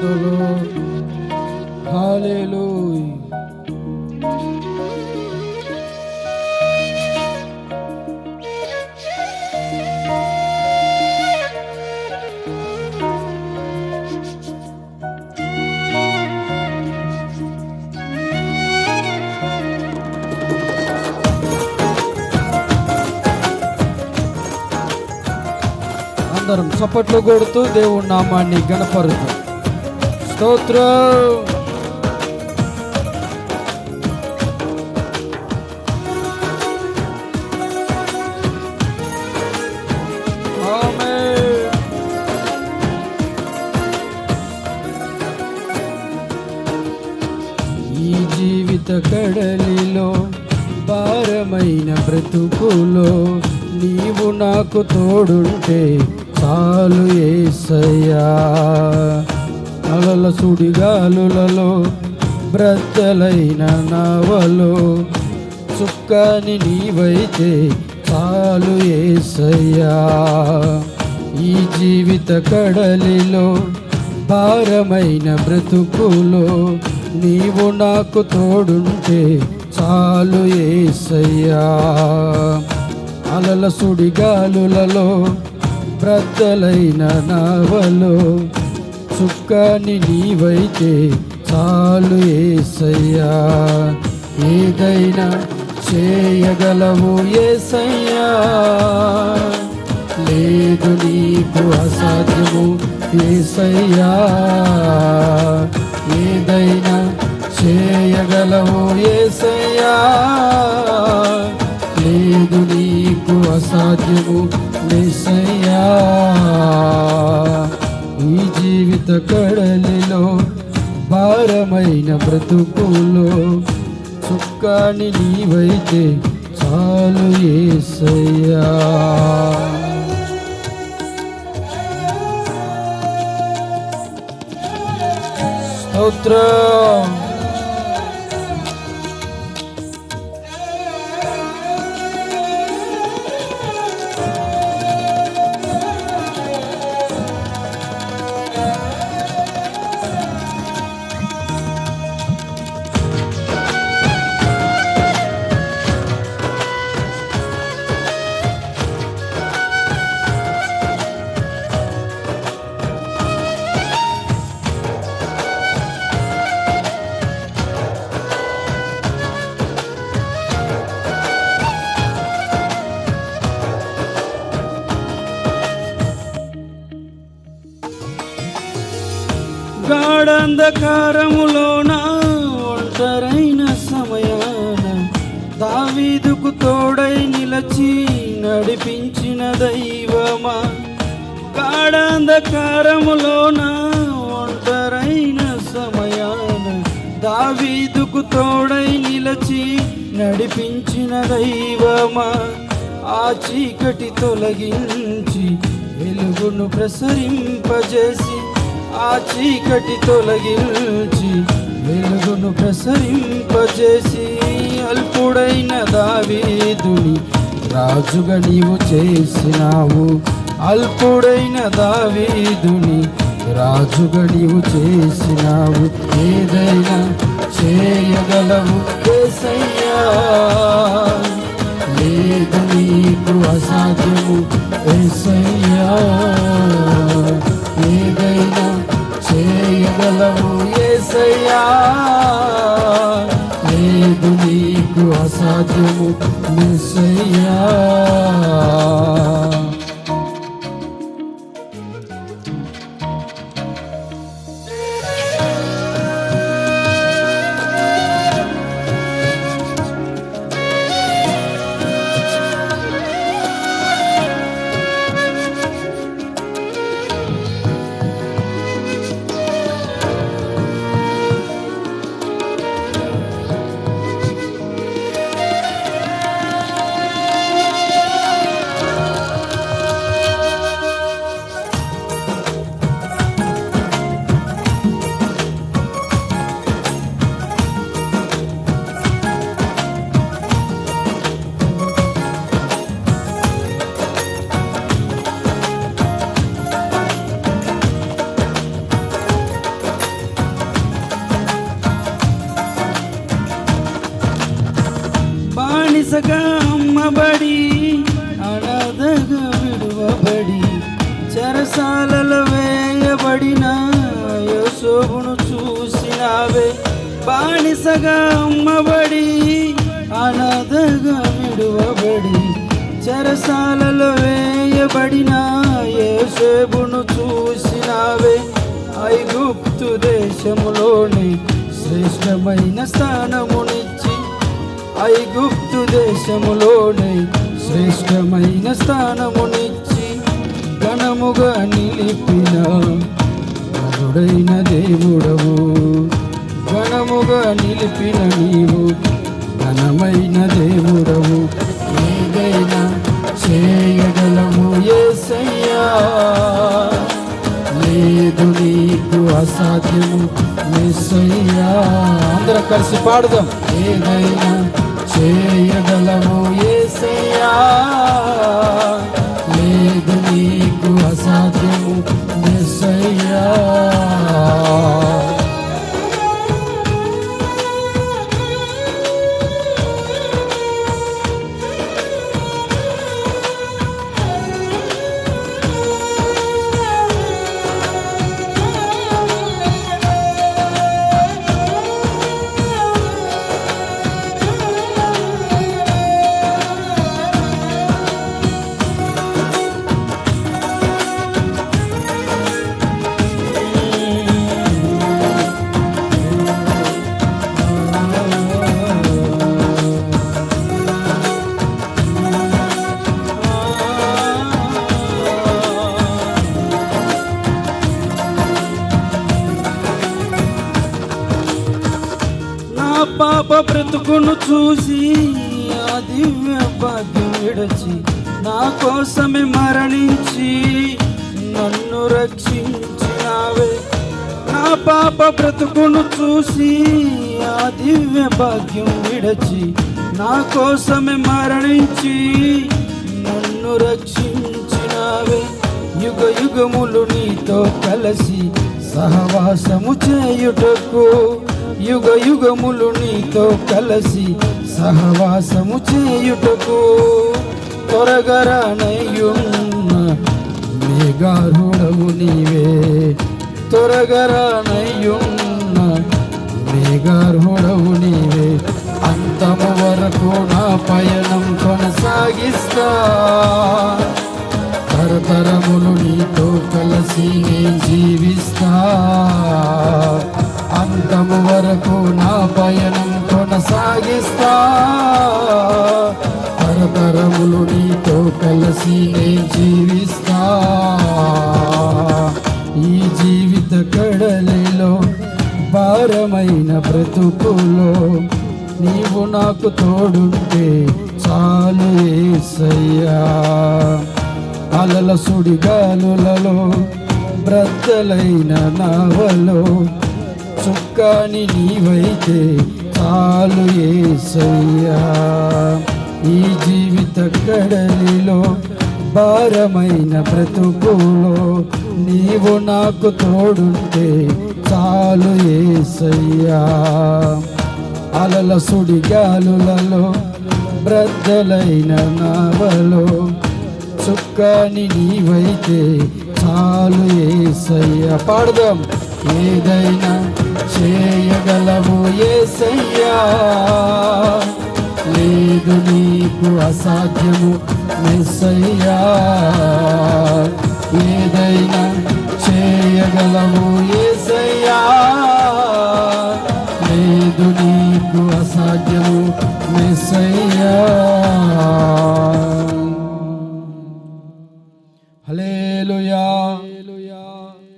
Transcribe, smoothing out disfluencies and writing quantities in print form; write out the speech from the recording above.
the Lord. Hallelujah. అందరం చప్పట్లు కొడుతూ దేవుని నామాన్ని గణపరుద్దాం. స్తోత్రం. ఆమేన్. ఈ జీవిత కడలిలో భారమైన బ్రతుకులో నీవు నాకు తోడుంటే చాలు యేసయ్యా. అలల సుడిగాలులలో బ్రద్దలైన నావలో చుక్కని నీవైతే చాలు యేసయ్యా. ఈ జీవిత కడలిలో భారమైన బ్రతుకులో నీవు నాకు తోడుంటే చాలు యేసయ్యా. అలల సుడిగాలులలో బ్రద్దలైన నావలో చుక్కని నీవైతే చాలు యేసయ్యా. ఏదైనా చేయగలవు యేసయ్యా, లేదు నీకు అసాధ్యము యేసయ్యా. ఏదైనా చేయగలవు యేసయ్యా, లేదు నీకు అసాధ్యము యేసయ్యా. ఈ జీవిత కడలిలో భారమైన బ్రతుకులో చుక్కాని నీవైతే చాలు యేసయ్యా. స్తోత్రం. గాఢంధకారములోన ఒంటరైన సమయాన దావీదుకు తోడై నిలచి నడిపించిన దైవమా. గాఢంధకారములోన ఒంటరైన సమయాన దావీదుకు తోడై నిలచి నడిపించిన దైవమా. ఆ చీకటి తొలగించి వెలుగును ప్రసరింపజేసి, ఆ చీకటి తొలగించి వెలుగును ప్రసరింపజేసి, అల్పుడైన దావీదుని రాజుగా నీవు చేసినావు. అల్పుడైన దావీదుని రాజుగా నీవు చేసినావు. ఏదైనా చేయగలవు యేసయ్యా, లేదు నీకు అసాధ్యము యేసయ్యా. ఏదైనా చేయగలవు యేసయ్యా, లేదు నీకు అసాధ్యము యేసయ్యా. చెరసాలలో వేయబడిన యోసేపును చూసినావే. బానిసగా అమ్మబడి అనాథగా విడువబడి చెరసాలలో వేయబడిన యోసేపును చూసినావే. ఐగుప్తు దేశములోని శ్రేష్టమైన స్థానమునిచ్చి ఐగుప్తు దేశములోని శ్రేష్టమైన స్థానమునిచ్చి ఘనముగా నిలిపిన ఘనుడైన దేవుడవు. ఘనముగా నిలిపిన నీవు ఘనమైన దేవుడవు. ఏదైనా చేయగలము యేసయ్యా, లేదు నీకు అసాధ్యము యేసయ్యా. అందరం కలిసి పాడుదాం. ఏదైనా చేయగలము యేసయ్యా, లేదు నీకు అసాధ్యము యేసయ్యా. పాప బ్రతుకును చూసి ఆ దివ్య భాగ్యం విడచి నా కోసమే మరణించి నన్ను రక్షించినావే. నా పాప బ్రతుకును చూసి ఆ దివ్య భాగ్యం విడచి నా కోసమే మరణించి నన్ను రక్షించినావే. యుగ యుగములు నీతో కలిసి సహవాసము చేయుటకు యుగ యుగములు నీతో కలిసి సహవాసము చేయుటకు త్వరగరానయ్యున్న మేఘారూఢము నీవే. త్వరగరానయ్యున్న మేఘారూఢము నీవే. అంతము వరకు నా పయనం కొనసాగిస్తా, తరతరములు నీతో కలిసి నేను జీవిస్తా. అంతము వరకు నా పయనం కొనసాగిస్తా, తరతరములు నీతో కలిసి నేను జీవిస్తా. ఈ జీవిత కడలిలో భారమైన బ్రతుకులో నీవు నాకు తోడుంటే చాలు యేసయ్యా. అలల సుడిగాలులలో బ్రద్దలైన నావలో చుక్కాని నీవైతే చాలు యేసయ్యా. ఈ జీవిత కడలిలో భారమైన బ్రతుకులో నీవు నాకు తోడుంటే చాలు యేసయ్యా. అలల సుడిగాలులలో బ్రద్దలైన నావలో చుక్కాని నీవైతే చాలు యేసయ్యా. పాడదాం. ఏదైనా చేయగలవు యేసయ్యా, లేదు నీకు అసాధ్యము యేసయ్యా. ఏదైనా చేయగలవు యేసయ్యా,